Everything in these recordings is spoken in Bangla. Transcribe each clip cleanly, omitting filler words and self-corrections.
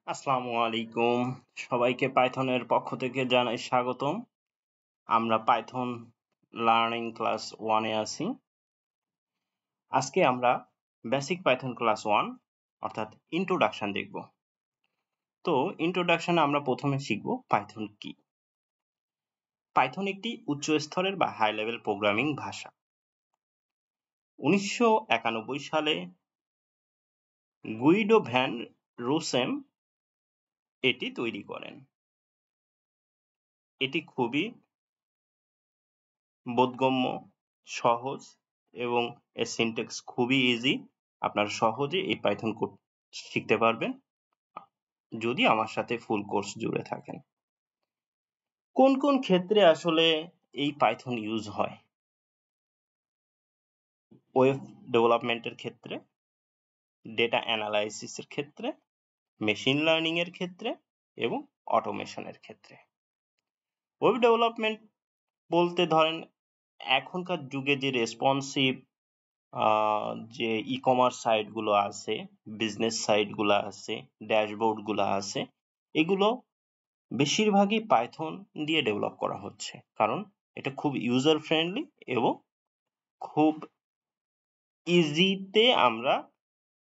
আসসালামু আলাইকুম। সবাইকে পাইথনের পক্ষ থেকে জানাই স্বাগতম। আমরা পাইথন লার্নিং ক্লাস 1 এ আছি। আজকে আমরা বেসিক পাইথন ক্লাস 1 অর্থাৎ ইন্ট্রোডাকশন দেখব। তো ইন্ট্রোডাকশনে আমরা প্রথমে শিখব পাইথন কি। পাইথন একটি উচ্চ স্তরের বা হাই লেভেল প্রোগ্রামিং ভাষা। 1991 সালে গুইডো ভ্যান রোসেম এটি তৈরি করেন। এটি খুবই বোধগম্য, সহজ এবং এর সিনট্যাক্স খুবই ইজি। আপনারা সহজে এই পাইথন কোড শিখতে পারবেন যদি আমার সাথে ফুল কোর্স জুড়ে থাকেন। কোন কোন ক্ষেত্রে আসলে এই পাইথন ইউজ হয়? ওয়েব ডেভেলপমেন্টের ক্ষেত্রে, ডেটা অ্যানালাইসিসের ক্ষেত্রে, মেশিন লার্নিং এর ক্ষেত্রে এবং অটোমেশনের ক্ষেত্রে। ওয়েব ডেভেলপমেন্ট বলতে ধরেন এখনকার যুগে যে রেসপন্সিভ যে ই-কমার্স সাইট গুলো আছে, বিজনেস সাইট গুলো আছে, ড্যাশবোর্ড গুলো আছে, এগুলো বেশিরভাগই পাইথন দিয়ে ডেভেলপ করা হচ্ছে, কারণ এটা খুব ইউজার ফ্রেন্ডলি এবং খুব ইজিতে আমরা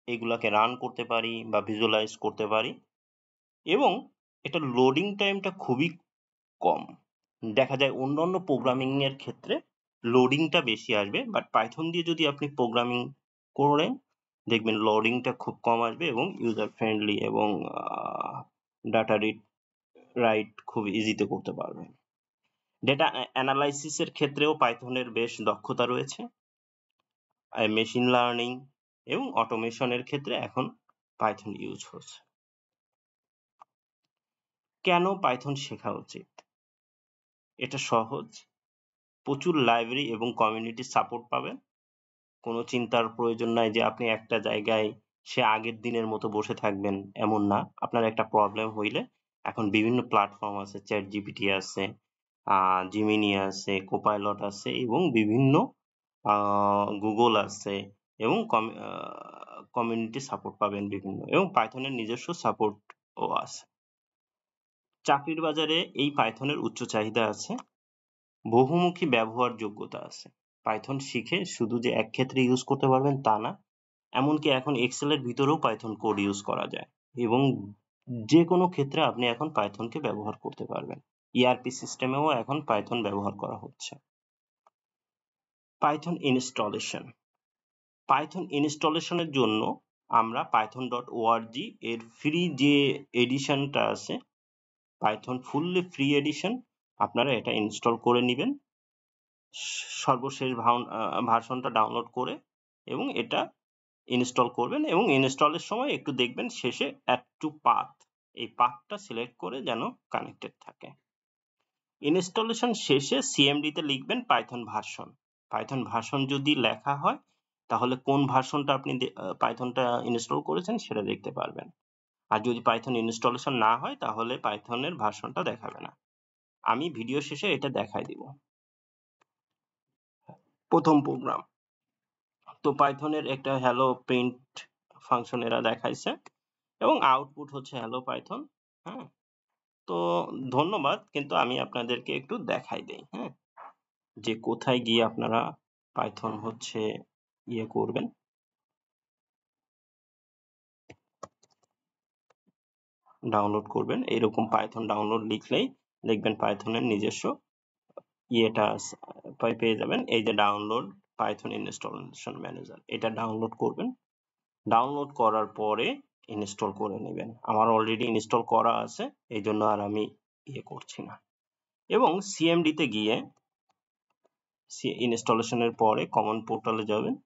এগুলাকে রান করতে পারি বা ভিজুয়ালাইজ করতে পারি এবং এটা লোডিং টাইমটা খুবই কম। দেখা যায় অন্যান্য প্রোগ্রামিং এর ক্ষেত্রে লোডিংটা বেশি আসবে, বাট পাইথন দিয়ে যদি আপনি প্রোগ্রামিং করেন দেখবেন লোডিংটা খুব কম আসবে এবং ইউজার ফ্রেন্ডলি এবং ডাটা রিড রাইট খুব ইজিতে করতে পারবেন। ডেটা অ্যানালাইসিসের ক্ষেত্রেও পাইথনের বেশ দক্ষতা রয়েছে। মেশিন লার্নিং এবং অটোমেশনের ক্ষেত্রে এখন পাইথন ইউজ হচ্ছে। কেন পাইথন শেখা উচিত? এটা সহজ, প্রচুর লাইব্রেরি এবং কমিউনিটি সাপোর্ট পাবেন। কোনো চিন্তার প্রয়োজন নাই যে আপনি একটা জায়গায় সে আগের দিনের মতো বসে থাকবেন, এমন না। আপনার একটা প্রবলেম হইলে এখন বিভিন্ন প্ল্যাটফর্ম আছে, চ্যাট জিপিটি আছে, জিমিনি আছে, কোপাইলট আছে এবং বিভিন্ন গুগল আছে এবং কমিউনিটি সাপোর্ট পাবেন বিভিন্ন, এবং পাইথনের নিজস্ব সাপোর্টও আছে। চাকরির বাজারে এই পাইথনের উচ্চ চাহিদা আছে, বহুমুখী ব্যবহার যোগ্যতা আছে। পাইথন শিখে শুধু যে এক ক্ষেত্রে ইউজ করতে পারবেন তা না, এমনকি এখন এক্সেলের ভিতরেও পাইথন কোড ইউজ করা যায় এবং যে কোনো ক্ষেত্রে আপনি এখন পাইথনকে ব্যবহার করতে পারবেন। ইআরপি সিস্টেমেও এখন পাইথন ব্যবহার করা হচ্ছে। Python installation. পাইথন ইনস্টলেশনের জন্য আমরা python.org এর ফ্রি যে এডিশনটা আছে, পাইথন ফুললি ফ্রি এডিশন, আপনারা এটা ইনস্টল করে নেবেন সর্বশেষ ভার্সনটা ডাউনলোড করে এবং এটা ইনস্টল করবেন এবং ইনস্টলের সময় একটু দেখবেন শেষে অ্যাড টু পাথ, এই পাথটা সিলেক্ট করে যেন কানেক্টেড থাকে। ইনস্টলেশন শেষে সিএমডি তে লিখবেন পাইথন ভার্সন। পাইথন ভার্সন যদি লেখা হয় তাহলে কোন ভার্সনটা আপনি পাইথনটা ইনস্টল করেছেন সেটা দেখতে পারবেন। আর যদি পাইথন ইনস্টলেশন না হয় তাহলে পাইথনের ভার্সনটা দেখাবে না। আমি ভিডিও শেষে এটা দেখাই দিব। প্রথম প্রোগ্রাম, তো পাইথনের একটা হ্যালো প্রিন্ট ফাংশন এরা দেখাইছে এবং আউটপুট হচ্ছে হ্যালো পাইথন। হ্যাঁ, তো ধন্যবাদ, কিন্তু আমি আপনাদেরকে একটু দেখাই দেই, হ্যাঁ, যে কোথায় গিয়ে আপনারা পাইথন হচ্ছে ইয়ে করবেন। ডাউনলোড করবেন, এরকম পাইথন ডাউনলোড লিখলেই দেখবেন পাইথনের নিজস্ব ইয়েটা পেয়ে যাবেন। এই যে ডাউনলোড পাইথন ইনস্টলেশন ম্যানেজার, এটা ডাউনলোড করবেন। ডাউনলোড করার পরে ইনস্টল করে নেবেন। আমার অলরেডি ইনস্টল করা আছে, এই জন্য আর আমি ইয়ে করছি না। এবং সিএমডি তে গিয়ে ইনস্টলেশনের পরে কমন পোর্টালে যাবেন।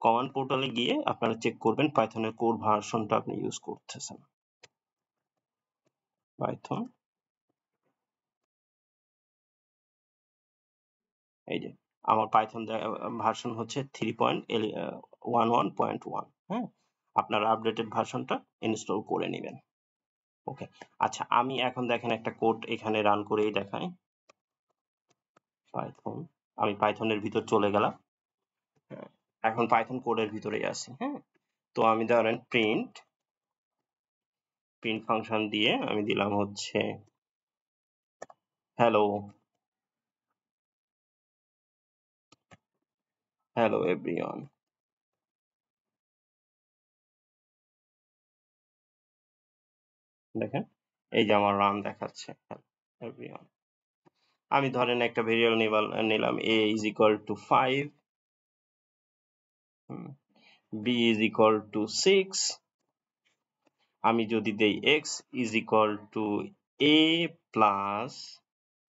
কমান্ড পোর্টালে গিয়ে আপনারা চেক করবেন পাইথনের কোন ভার্সনটা আপনি ইউজ করতেছেন। পাইথন, এই যে আমার পাইথন ভার্সন হচ্ছে 3.11.1। হ্যাঁ, আপনারা আপডেটেড ভার্সনটা ইনস্টল করে নেবেন। ওকে, আচ্ছা, আমি এখন দেখেন একটা কোড এখানে রান করেই দেখাই। পাইথন, আমি পাইথনের ভিতর চলে গেলাম, এখন পাইথন কোডের ভিতরেই আছি। হ্যাঁ, তো আমি ধরেন প্রিন্ট প্রিন্ট ফাংশন দিয়ে আমি দিলাম হচ্ছে হ্যালো এভরিওয়ান। দেখেন এই যে আমার রান দেখাচ্ছে এভরিওয়ান। আমি ধরেন একটা ভেরিয়েবল নিলাম a is equal to 5, b is equal to 6, আমি যদি দেই x is equal to a plus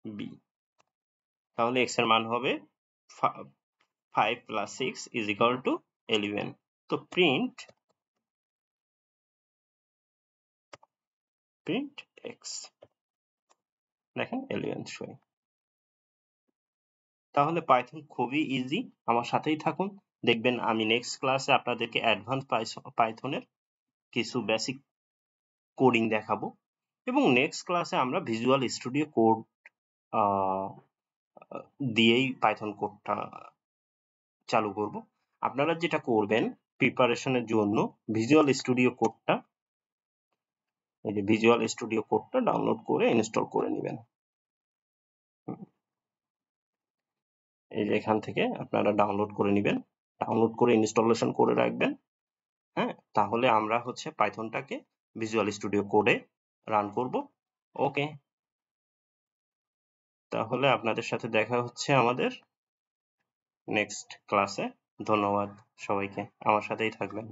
b, তাহলে x এর মান হবে 5 plus 6 is equal to 11। তো প্রিন্ট x, দেখেন 11 শোয়। তাহলে পাইথন খুবই ইজি, আমার সাথেই থাকুন, দেখবেন আমি নেক্সট ক্লাসে আপনাদেরকে অ্যাডভান্স পাইথনের কিছু বেসিক কোডিং দেখাবো এবং নেক্সট ক্লাসে আমরা ভিজুয়াল স্টুডিও কোড দিয়েই পাইথন কোডটা চালু করব। আপনারা যেটা করবেন প্রিপারেশনের জন্য ভিজুয়াল স্টুডিও কোডটা, এই যে ভিজুয়াল স্টুডিও কোডটা ডাউনলোড করে ইনস্টল করে নেবেন। এই যে এখান থেকে আপনারা ডাউনলোড করে নেবেন, ডাউনলোড করে ইনস্টলেশন করে রাখবেন। হ্যাঁ, তাহলে আমরা হচ্ছে পাইথনটাকে ভিজুয়াল স্টুডিও কোডে রান করব। ওকে, তাহলে আপনাদের সাথে দেখা হচ্ছে আমাদের নেক্সট ক্লাসে। ধন্যবাদ সবাইকে, আমার সাথেই থাকবেন।